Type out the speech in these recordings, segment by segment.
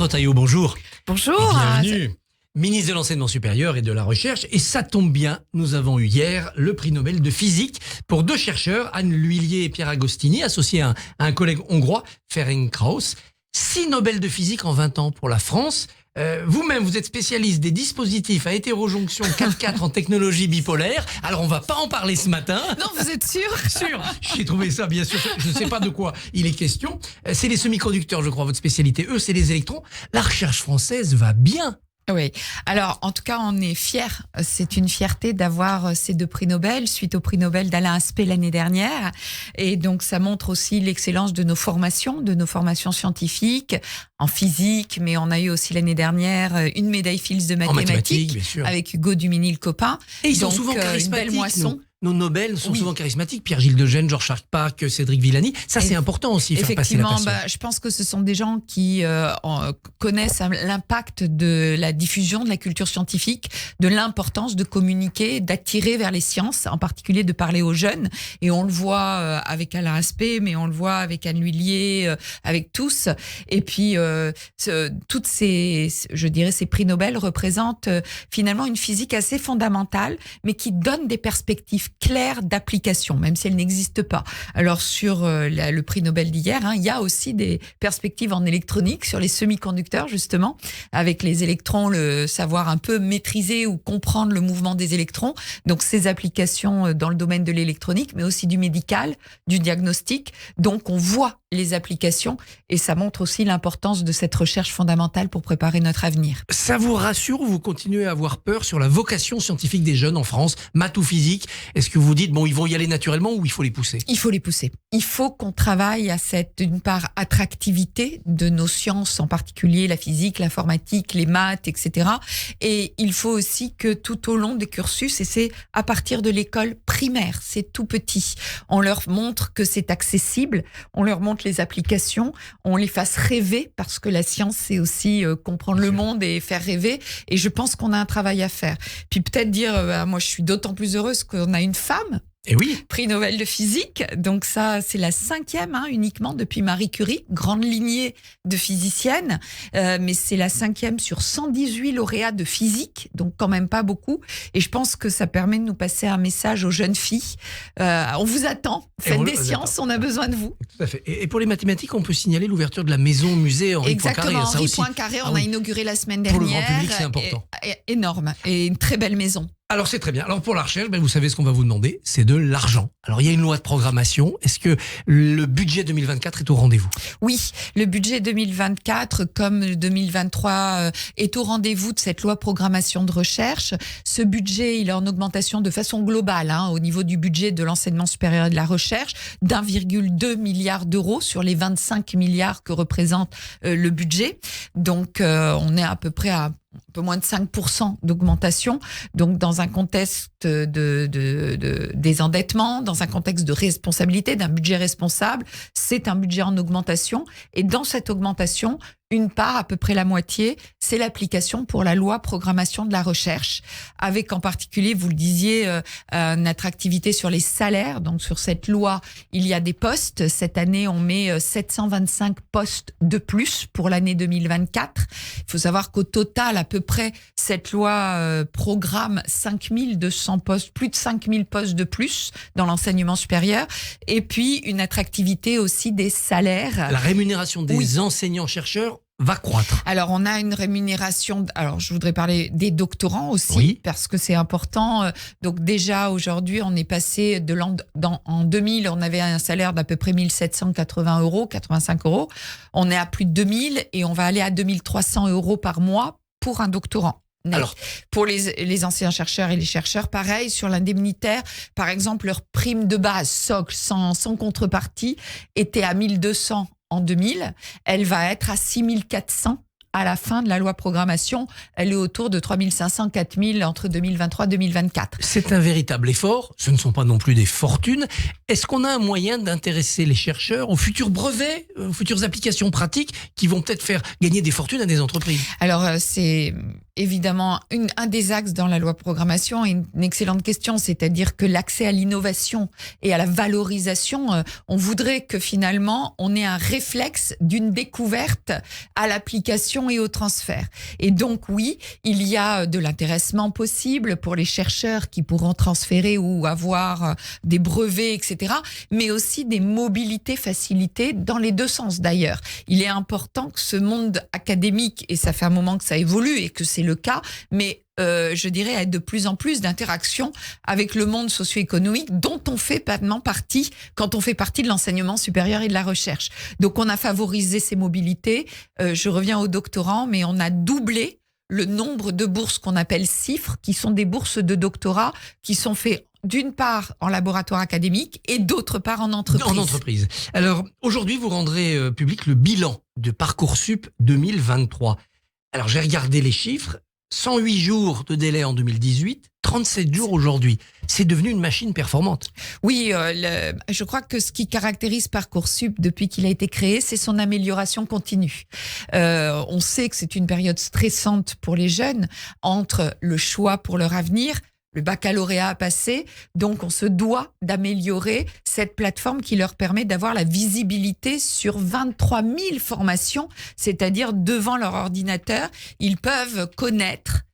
Retailleau, bonjour. Bonjour. Et bienvenue. Ministre de l'Enseignement supérieur et de la Recherche. Et ça tombe bien, nous avons eu hier le prix Nobel de physique pour deux chercheurs, Anne L'Huillier et Pierre Agostini, associés à un collègue hongrois, Ferenc Krausz. 6 Nobel de physique en 20 ans pour la France. Vous-même, vous êtes spécialiste des dispositifs à hétérojonction 4-4 en technologie bipolaire. Alors, on va pas en parler ce matin. Non, vous êtes sûr? Sûr. J'ai trouvé ça, bien sûr. Je ne sais pas de quoi il est question. C'est les semi-conducteurs, je crois, votre spécialité. Eux, c'est les électrons. La recherche française va bien. Oui. Alors, en tout cas, on est fiers. C'est une fierté d'avoir ces 2 prix Nobel suite au prix Nobel d'Alain Aspect l'année dernière. Et donc, ça montre aussi l'excellence de nos formations scientifiques en physique. Mais on a eu aussi l'année dernière une médaille Fields de mathématiques bien sûr. Avec Hugo Duminil-Copin. Et ils sont donc, souvent charismatiques. Une belle moisson. Nos Nobel sont souvent charismatiques. Pierre-Gilles Degène, Georges Charpak, Cédric Villani. Ça, c'est important aussi, faire passer la passion. Je pense que ce sont des gens qui connaissent l'impact de la diffusion de la culture scientifique, de l'importance de communiquer, d'attirer vers les sciences, en particulier de parler aux jeunes. Et on le voit avec Alain Aspect, mais on le voit avec Anne L'Huillier, avec tous. Et puis, toutes ces prix Nobel représentent finalement une physique assez fondamentale, mais qui donne des perspectives claires d'application, même si elles n'existent pas. Alors sur le prix Nobel d'hier, il y a aussi des perspectives en électronique sur les semi-conducteurs justement, avec les électrons, le savoir un peu maîtriser ou comprendre le mouvement des électrons. Donc ces applications dans le domaine de l'électronique, mais aussi du médical, du diagnostic. Donc on voit les applications et ça montre aussi l'importance de cette recherche fondamentale pour préparer notre avenir. Ça vous rassure ou vous continuez à avoir peur sur la vocation scientifique des jeunes en France, maths ou physique? Est-ce que vous dites, bon, ils vont y aller naturellement ou il faut les pousser? Il faut les pousser. Il faut qu'on travaille à cette, d'une part, attractivité de nos sciences, en particulier la physique, l'informatique, les maths, etc. Et il faut aussi que tout au long des cursus, et c'est à partir de l'école primaire, c'est tout petit, on leur montre que c'est accessible, on leur montre les applications, on les fasse rêver, parce que la science, c'est aussi comprendre le monde et faire rêver. Et je pense qu'on a un travail à faire. Puis peut-être dire, moi je suis d'autant plus heureuse qu'on a une femme. Et oui. Prix Nobel de physique. Donc ça, c'est la 5e uniquement depuis Marie Curie, grande lignée de physiciennes. Mais c'est la 5e sur 118 lauréats de physique, donc quand même pas beaucoup. Et je pense que ça permet de nous passer un message aux jeunes filles. On vous attend, faites des sciences, on a besoin de vous. Tout à fait. Et pour les mathématiques, on peut signaler l'ouverture de la maison musée Henri Poincaré. Exactement, Henri Poincaré, on a inauguré la semaine dernière. Pour le grand public, c'est important. Énorme, et une très belle maison. Alors c'est très bien. Alors pour la recherche, vous savez ce qu'on va vous demander, c'est de l'argent. Alors il y a une loi de programmation. Est-ce que le budget 2024 est au rendez-vous? Oui, le budget 2024, comme 2023, est au rendez-vous de cette loi programmation de recherche. Ce budget, il est en augmentation de façon globale au niveau du budget de l'enseignement supérieur et de la recherche, d'1,2 milliard d'euros sur les 25 milliards que représente le budget. Donc on est à peu près à un peu moins de 5% d'augmentation, donc dans un contexte de désendettement, dans un contexte de responsabilité, d'un budget responsable, c'est un budget en augmentation. Et dans cette augmentation, une part, à peu près la moitié, c'est l'application pour la loi programmation de la recherche, avec en particulier, vous le disiez, une attractivité sur les salaires. Donc sur cette loi, il y a des postes. Cette année, on met 725 postes de plus pour l'année 2024. Il faut savoir qu'au total, à peu près, cette loi programme 5200 postes, plus de 5000 postes de plus dans l'enseignement supérieur. Et puis, une attractivité aussi des salaires. La rémunération des enseignants-chercheurs va croître. Alors, on a une rémunération. Alors, je voudrais parler des doctorants aussi, parce que c'est important. Donc, déjà, aujourd'hui, on est passé en 2000, on avait un salaire d'à peu près 1780 euros, 85 euros. On est à plus de 2000 et on va aller à 2300 euros par mois pour un doctorant. Alors, pour les enseignants-chercheurs et les chercheurs, pareil, sur l'indemnitaire, par exemple, leur prime de base, socle, sans contrepartie, était à 1200 en 2000, elle va être à 6400 à la fin de la loi programmation. Elle est autour de 3500, 4000 entre 2023 et 2024. C'est un véritable effort. Ce ne sont pas non plus des fortunes. Est-ce qu'on a un moyen d'intéresser les chercheurs aux futurs brevets, aux futures applications pratiques qui vont peut-être faire gagner des fortunes à des entreprises? Alors, c'est évidemment un des axes dans la loi programmation, et une excellente question, c'est-à-dire que l'accès à l'innovation et à la valorisation, on voudrait que finalement, on ait un réflexe d'une découverte à l'application formation et au transfert. Et donc oui, il y a de l'intéressement possible pour les chercheurs qui pourront transférer ou avoir des brevets, etc. Mais aussi des mobilités facilitées dans les deux sens d'ailleurs. Il est important que ce monde académique, et ça fait un moment que ça évolue et que c'est le cas, mais je dirais, ait de plus en plus d'interactions avec le monde socio-économique dont on fait maintenant partie quand on fait partie de l'enseignement supérieur et de la recherche. Donc on a favorisé ces mobilités. Je reviens aux doctorants, mais on a doublé le nombre de bourses qu'on appelle CIFRE, qui sont des bourses de doctorat qui sont faites d'une part en laboratoire académique et d'autre part en entreprise. En entreprise. Alors aujourd'hui, vous rendrez public le bilan de Parcoursup 2023. Alors j'ai regardé les chiffres. 108 jours de délai en 2018, 37 jours aujourd'hui. C'est devenu une machine performante. Oui, je crois que ce qui caractérise Parcoursup depuis qu'il a été créé, c'est son amélioration continue. On sait que c'est une période stressante pour les jeunes entre le choix pour leur avenir, le baccalauréat à passer, donc on se doit d'améliorer cette plateforme qui leur permet d'avoir la visibilité sur 23 000 formations, c'est-à-dire devant leur ordinateur, ils peuvent connaître,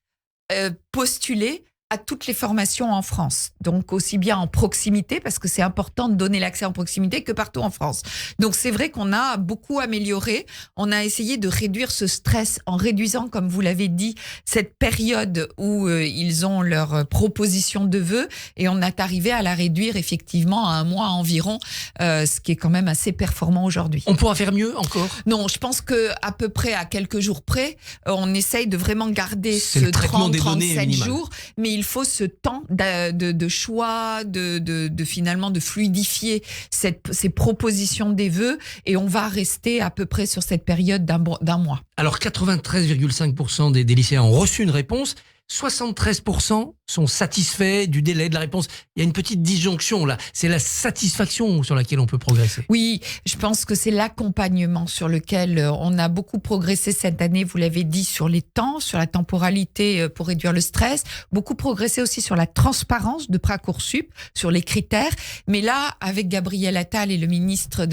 postuler à toutes les formations en France. Donc aussi bien en proximité, parce que c'est important de donner l'accès en proximité, que partout en France. Donc c'est vrai qu'on a beaucoup amélioré. On a essayé de réduire ce stress en réduisant, comme vous l'avez dit, cette période où ils ont leur proposition de vœux, et on est arrivé à la réduire effectivement à un mois environ, ce qui est quand même assez performant aujourd'hui. On pourra faire mieux encore? Non, je pense que à peu près à quelques jours près, on essaye de vraiment garder ce le traitement des données 30-37 minimal. jours, mais il faut ce temps de choix, de finalement de fluidifier ces propositions des vœux, et on va rester à peu près sur cette période d'un mois. Alors 93,5% des lycéens ont reçu une réponse. 73% sont satisfaits du délai de la réponse. Il y a une petite disjonction là. C'est la satisfaction sur laquelle on peut progresser. Oui, je pense que c'est l'accompagnement sur lequel on a beaucoup progressé cette année. Vous l'avez dit, sur les temps, sur la temporalité pour réduire le stress. Beaucoup progressé aussi sur la transparence de Parcoursup, sur les critères. Mais là, avec Gabriel Attal et le ministère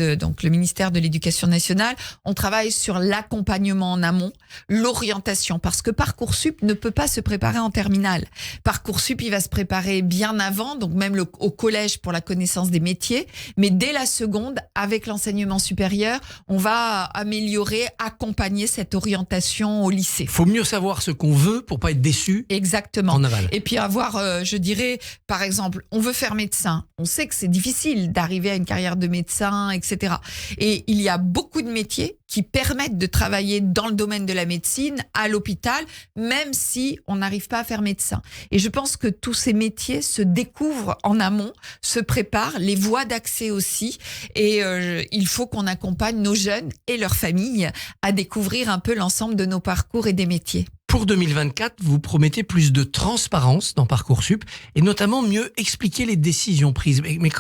de l'Éducation nationale, on travaille sur l'accompagnement en amont, l'orientation, parce que Parcoursup ne peut pas se préparer en terminale. Parcoursup, il va se préparer bien avant, donc même au collège pour la connaissance des métiers, mais dès la seconde, avec l'enseignement supérieur, on va améliorer, accompagner cette orientation au lycée. Il faut mieux savoir ce qu'on veut pour pas être déçu. Exactement. En aval. Et puis avoir, je dirais, par exemple, on veut faire médecin. On sait que c'est difficile d'arriver à une carrière de médecin, etc. Et il y a beaucoup de métiers qui permettent de travailler dans le domaine de la médecine, à l'hôpital, même si on n'arrive pas à faire médecin. Et je pense que tous ces métiers se découvrent en amont, se préparent, les voies d'accès aussi. Et il faut qu'on accompagne nos jeunes et leurs familles à découvrir un peu l'ensemble de nos parcours et des métiers. Pour 2024, vous promettez plus de transparence dans Parcoursup et notamment mieux expliquer les décisions prises. Mais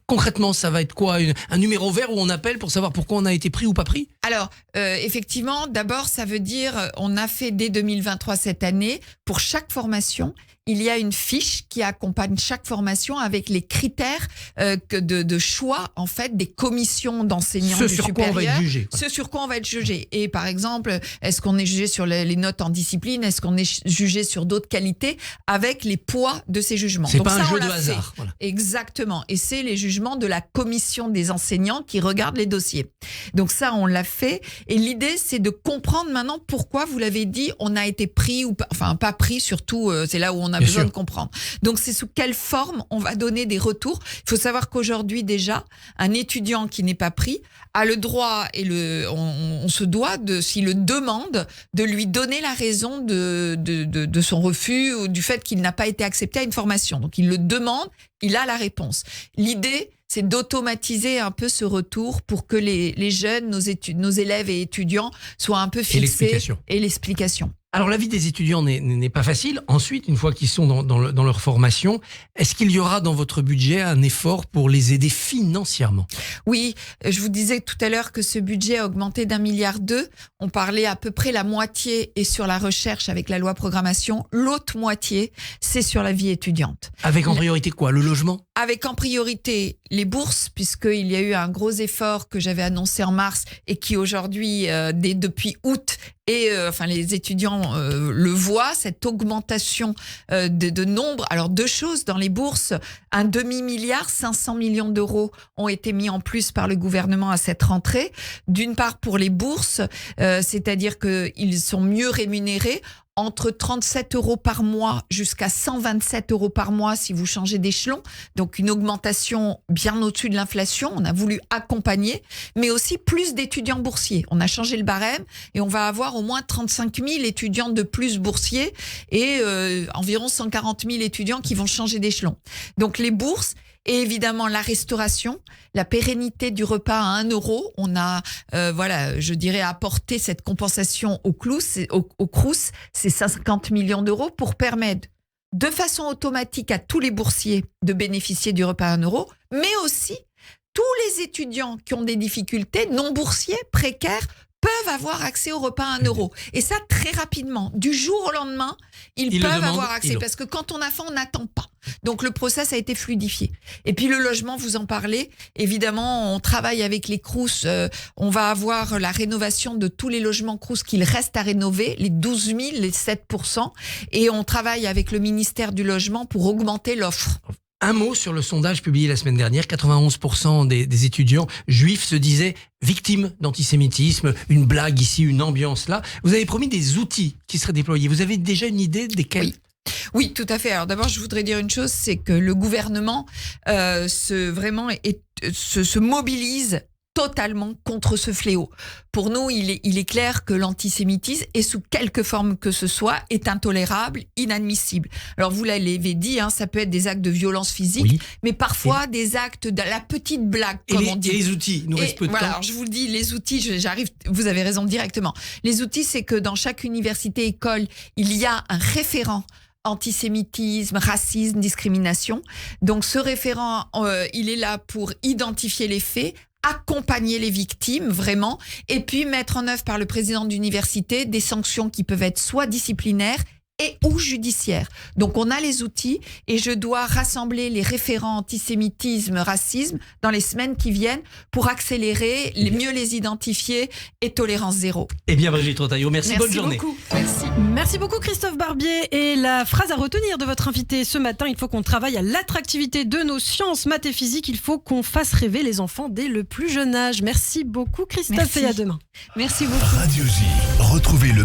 concrètement, ça va être quoi? Un numéro vert où on appelle pour savoir pourquoi on a été pris ou pas pris? Alors, effectivement, d'abord, ça veut dire, on a fait dès 2023 cette année, pour chaque formation, il y a une fiche qui accompagne chaque formation avec les critères de choix, en fait, des commissions d'enseignants du supérieur. Ce sur quoi on va être jugé. Ce sur quoi on va être jugé. Et par exemple, est-ce qu'on est jugé sur les notes en discipline? Est-ce qu'on est jugé sur d'autres qualités? Avec les poids de ces jugements. C'est donc pas ça, un jeu de hasard. Voilà. Exactement. Et c'est les jugements de la commission des enseignants qui regardent les dossiers. Donc ça, on l'a fait. Et l'idée, c'est de comprendre maintenant pourquoi, vous l'avez dit, on a été pris ou pas, enfin pas pris, surtout, c'est là où on a besoin de comprendre. Donc c'est sous quelle forme on va donner des retours. Il faut savoir qu'aujourd'hui déjà, un étudiant qui n'est pas pris a le droit et on se doit, s'il le demande, de lui donner la raison de son refus ou du fait qu'il n'a pas été accepté à une formation. Donc il le demande, il a la réponse. L'idée, c'est d'automatiser un peu ce retour pour que les jeunes, nos élèves et étudiants soient un peu fixés. Et l'explication. Alors la vie des étudiants n'est pas facile. Ensuite, une fois qu'ils sont dans leur formation, est-ce qu'il y aura dans votre budget un effort pour les aider financièrement? Oui, je vous disais tout à l'heure que ce budget a augmenté d'1,2 milliard. On parlait à peu près la moitié est sur la recherche avec la loi programmation. L'autre moitié, c'est sur la vie étudiante. Avec en priorité quoi? Le logement? avec en priorité les bourses, puisqu'il y a eu un gros effort que j'avais annoncé en mars et qui aujourd'hui, depuis août, les étudiants le voient, cette augmentation de nombre. Alors, 2 choses dans les bourses. Un demi-milliard, 500 millions d'euros ont été mis en plus par le gouvernement à cette rentrée. D'une part pour les bourses, c'est-à-dire qu'ils sont mieux rémunérés, entre 37 euros par mois jusqu'à 127 euros par mois si vous changez d'échelon. Donc une augmentation bien au-dessus de l'inflation. On a voulu accompagner, mais aussi plus d'étudiants boursiers. On a changé le barème et on va avoir au moins 35 000 étudiants de plus boursiers et environ 140 000 étudiants qui vont changer d'échelon. Donc les bourses. Et évidemment, la restauration, la pérennité du repas à 1 euro. On a, apporté cette compensation au Crous, c'est 50 millions d'euros pour permettre de façon automatique à tous les boursiers de bénéficier du repas à 1 euro, mais aussi tous les étudiants qui ont des difficultés, non boursiers, précaires, peuvent avoir accès au repas à 1 euro. Et ça, très rapidement. Du jour au lendemain, ils peuvent avoir accès. Parce que quand on a faim, on n'attend pas. Donc, le process a été fluidifié. Et puis, le logement, vous en parlez. Évidemment, on travaille avec les Crous. On va avoir la rénovation de tous les logements Crous qu'il reste à rénover, les 12 000, les 7%. Et on travaille avec le ministère du Logement pour augmenter l'offre. Un mot sur le sondage publié la semaine dernière. 91% des étudiants juifs se disaient victimes d'antisémitisme. Une blague ici, une ambiance là. Vous avez promis des outils qui seraient déployés. Vous avez déjà une idée desquels ? Oui, tout à fait. Alors d'abord, je voudrais dire une chose, c'est que le gouvernement se mobilise totalement contre ce fléau. Pour nous, il est clair que l'antisémitisme, et sous quelque forme que ce soit, est intolérable, inadmissible. Alors vous l'avez dit, ça peut être des actes de violence physique, mais parfois des actes de la petite blague, comme on dit. Et les outils, il nous reste peu de temps. Alors je vous le dis, les outils, vous avez raison directement. Les outils, c'est que dans chaque université, école, il y a un référent antisémitisme, racisme, discrimination. Donc ce référent, il est là pour identifier les faits, accompagner les victimes vraiment, et puis mettre en œuvre par le président d'université des sanctions qui peuvent être soit disciplinaires et ou judiciaires. Donc on a les outils et je dois rassembler les référents antisémitisme, racisme dans les semaines qui viennent pour accélérer, mieux les identifier et tolérance zéro. Eh bien Brigitte Retailleau, merci bonne journée. Beaucoup. Merci. Merci beaucoup Christophe Barbier. Et la phrase à retenir de votre invité ce matin, il faut qu'on travaille à l'attractivité de nos sciences, maths et physique. Il faut qu'on fasse rêver les enfants dès le plus jeune âge. Merci beaucoup Christophe et à demain. Merci beaucoup. Radio J, retrouvez le